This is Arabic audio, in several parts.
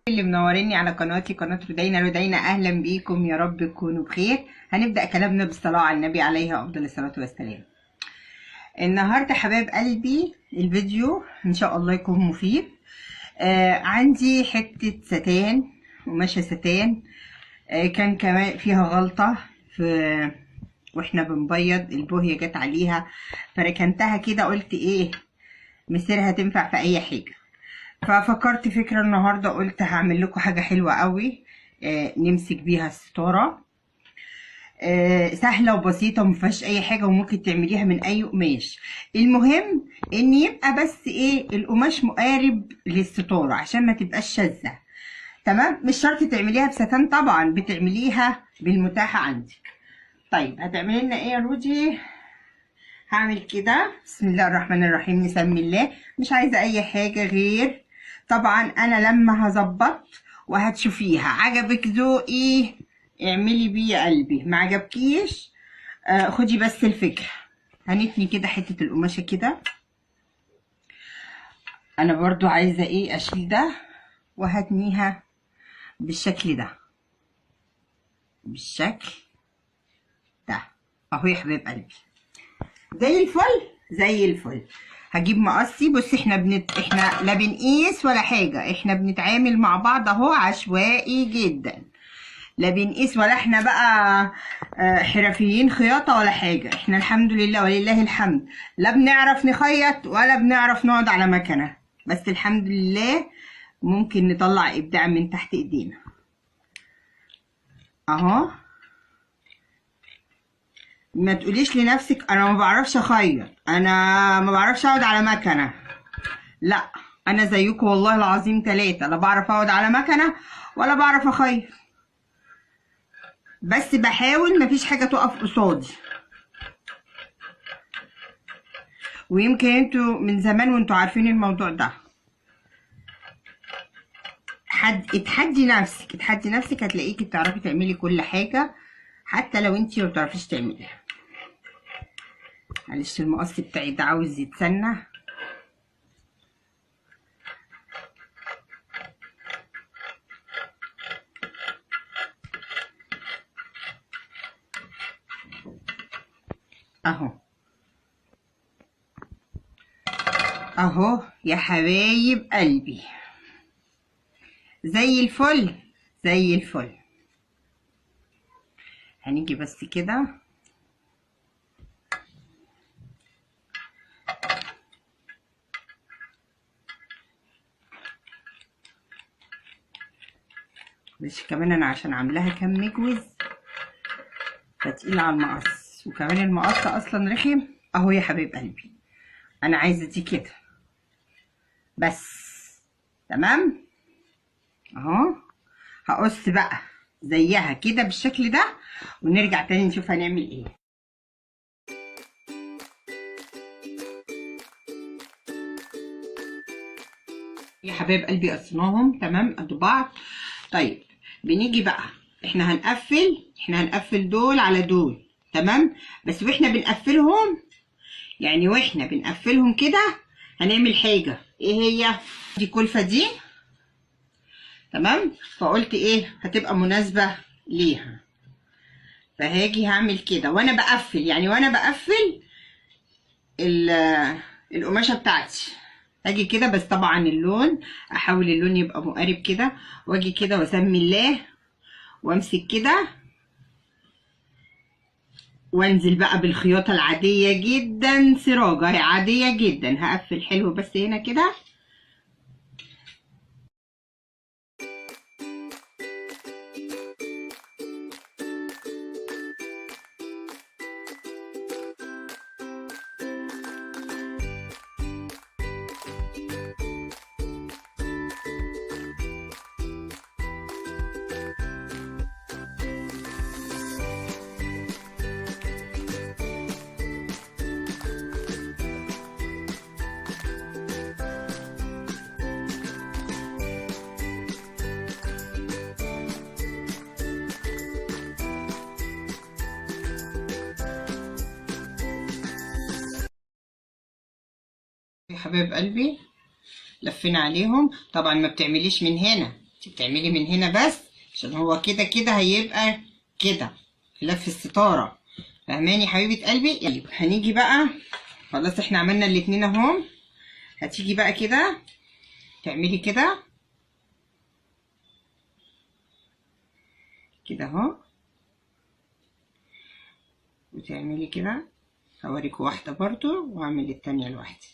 اللي منوريني على قناتي قناة رودينا. اهلا بيكم، يا رب تكونوا بخير. هنبدأ كلامنا بالصلاة على النبي عليه افضل الصلاة والسلام. النهارده حبايب قلبي الفيديو ان شاء الله يكون مفيد. عندي حتة ستان، قماشة ستان، كان كمان فيها غلطة واحنا بنبيض البوهية جت عليها، فركنتها كده قلت ايه مسيرها تنفع في اي حاجة. ففكرت فكرة النهاردة، قلت هعمل لكم حاجة حلوة قوي نمسك بيها الستارة. سهلة وبسيطة ومفيهاش اي حاجة، وممكن تعمليها من اي قماش. المهم ان يبقى بس ايه القماش مقارب للستارة عشان ما تبقاش شاذة. تمام، مش شرط تعمليها بستان، طبعا بتعمليها بالمتاح عندك. طيب هتعملي لنا ايه يا رودي؟ هعمل كده بسم الله الرحمن الرحيم، نسمي الله. مش عايزة اي حاجة غير طبعا انا لما هظبط وهتشوفيها عجبك ذوقي اعملي بيه يا قلبي، ما عجبكيش خدي بس الفكرة. هنتني كده حتة القماشة كده، انا برضو عايزة ايه اشيل ده وهتنيها بالشكل ده، بالشكل ده اهو يا حبيب قلبي، زي الفل زي الفل. هجيب مقصي. بص احنا لا بنقيس ولا حاجة، احنا بنتعامل مع بعض اهو عشوائي جدا، لا بنقيس ولا احنا بقى حرفيين خياطة ولا حاجة. احنا الحمد لله ولله الحمد لا بنعرف نخيط ولا بنعرف نقعد على مكنة، بس الحمد لله ممكن نطلع ابداع من تحت ايدينا اهو. ما تقوليش لنفسك انا ما بعرفش اخيط، انا ما بعرفش اقعد على مكنه. لا، انا زيكم والله العظيم ثلاثة، لا بعرف اقعد على مكنه ولا بعرف اخيط، بس بحاول مفيش حاجه تقف قصادي. ويمكن انتوا من زمان وانتوا عارفين الموضوع ده. اتحدي نفسك هتلاقيكي بتعرفي تعملي كل حاجه، حتى لو انتي ما بتعرفيش تعمليها. معلش المقص بتاعي ده عاوز يتسنى. اهو اهو يا حبايب قلبي، زي الفل زي الفل. هنيجي بس كده مش كمان انا عشان عاملاها كام مجوز فتقيل على المقص، وكمان المقص اصلا رخم اهو يا حبيب قلبي. انا عايزه دي كده بس. تمام اهو، هقص بقى زيها كده بالشكل ده ونرجع تاني نشوف هنعمل ايه. يا حبايب قلبي قسمناهم تمام قد بعض. طيب بنيجي بقى احنا هنقفل دول على دول تمام، بس واحنا بنقفلهم يعني واحنا بنقفلهم كده هنعمل حاجة. ايه هي دي؟ كلفة دي تمام، فقلت ايه هتبقى مناسبة ليها، فهاجي هعمل كده وانا بقفل، يعني وانا بقفل القماشة بتاعتي اجي كده. بس طبعا اللون احاول اللون يبقى مقارب كده، واجي كده واسمي الله وامسك كده وانزل بقى بالخياطة العادية جدا، سراجة عادية جدا. هقفل حلو بس هنا كده يا حبايب قلبي. لفينا عليهم طبعا، ما بتعمليش من هنا انت بتعملي من هنا بس عشان هو كده كده هيبقى كده لف الستاره، فاهماني حبيبه قلبي؟ يعني هنيجي بقى خلاص احنا عملنا الاتنين اهو. هتيجي بقى كده تعملي كده كده اهو، وتعملي كده. هوريكوا واحده برضو واعمل التانية لوحدي.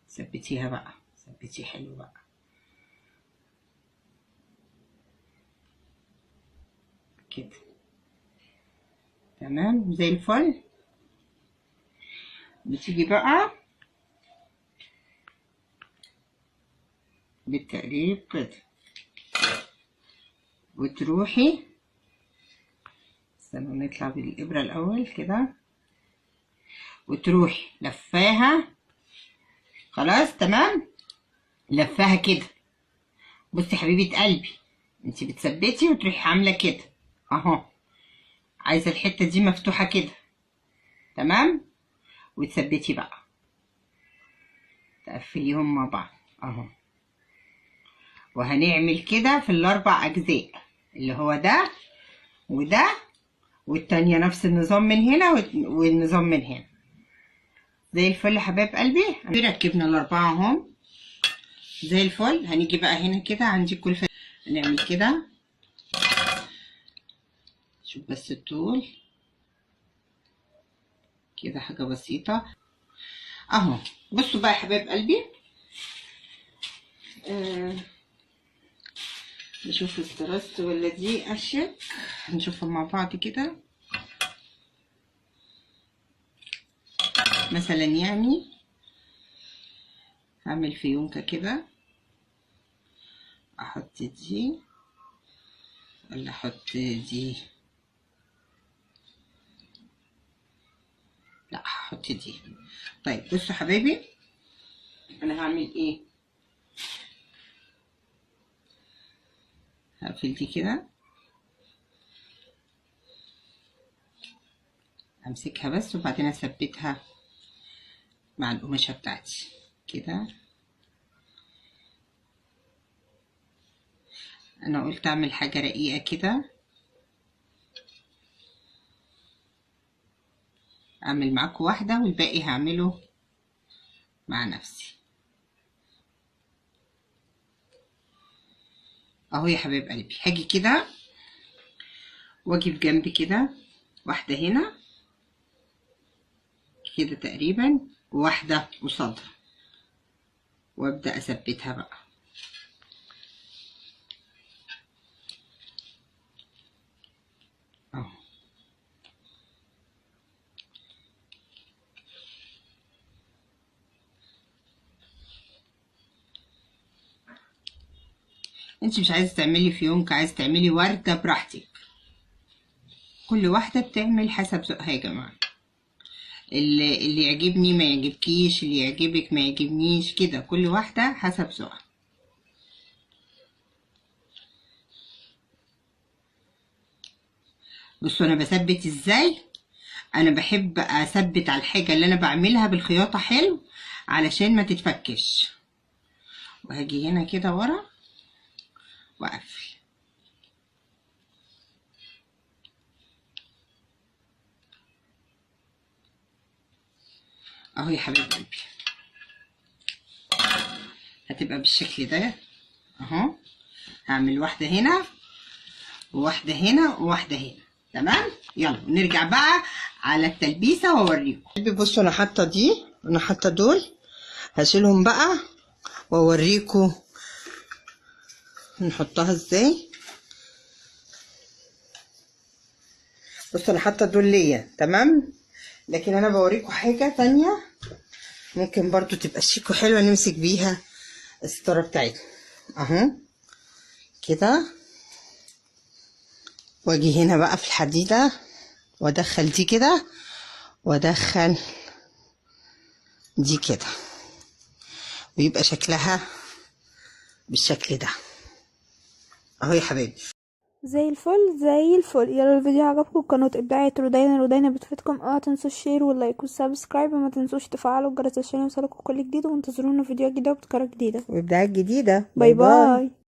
ثبتيها بقى، ثبتي حلو بقى كده، تمام زي الفل. بتيجي بقى بالتقريب كده وتروحي، استنوا نطلع بالإبرة الأول كده، وتروحي لفاها خلاص تمام، لفاها كده. بصي حبيبة قلبي، انتي بتثبتي وتروحي عاملة كده اهو، عايزة الحتة دي مفتوحة كده تمام، وتثبتي بقى تقفليهم مع بعض اهو. وهنعمل كده في الاربع اجزاء اللي هو ده وده والتانية، نفس النظام من هنا والنظام من هنا زي الفل حبايب قلبي. ركبنا الاربعة اهم زي الفل. هنيجي بقى هنا كده عندي كل هنعمل كده، شوف بس الطول كده حاجة بسيطة اهو. بصوا بقى يا حبايب قلبي، نشوف استرست ولا دي اشيك، هنشوفهم مع بعض كده. مثلا يعني هعمل فيونكة كده، احط دي ولا احط دي؟ لا هحط دي. طيب بصوا حبايبي انا هعمل ايه، هقفل دي كده، امسكها بس وبعدين اثبتها مع القماشة بتاعتي كده. انا قلت اعمل حاجة رقيقة كده، اعمل معاكم واحدة والباقي هعمله مع نفسي اهو يا حبايب قلبي. هاجي كده واجي بجنبي كده، واحدة هنا كده تقريبا وواحدة قصادها، وابدأ اثبتها بقى اهو. انت مش عايزة تعملي فيونكة، عايزة تعملي وردة براحتك، كل واحدة بتعمل حسب ذوقها يا جماعة. اللي يعجبني ما يعجبكيش، اللي يعجبك ما يعجبنيش، كده كل واحدة حسب ذوقها. بصوا انا بثبت ازاي، انا بحب اثبت على الحاجة اللي انا بعملها بالخياطة حلو علشان ما تتفكش. وهاجي هنا كده ورا واقفل اهو يا حبيب قلبي. هتبقى بالشكل ده اهو. هعمل واحدة هنا وواحدة هنا وواحدة هنا تمام. يلا نرجع بقى على التلبيسة واوريكم. بصوا انا حاطة دي، انا حاطة دول، هشيلهم بقى واوريكم نحطها ازاي. بصوا انا حاطة دول ليا تمام، لكن انا بوريكم حاجة تانية ممكن برضو تبقى شيك وحلوة نمسك بيها الستارة بتاعتنا اهو كده. واجي هنا بقى في الحديدة وادخل دي كده وادخل دي كده، ويبقى شكلها بالشكل ده اهو يا حبايبي. زي الفل زي الفل. يلا الفيديو عجبكم، قناة ابداعية رودينا بتفيدكم. تنسوا الشير واللايك والسبسكرايب، وما تنسوش تفعلوا الجرس عشان يوصلكم كل جديد، وانتظرونا فيديوهات جديدة وابتكارات جديدة وإبداعات جديدة. باي باي.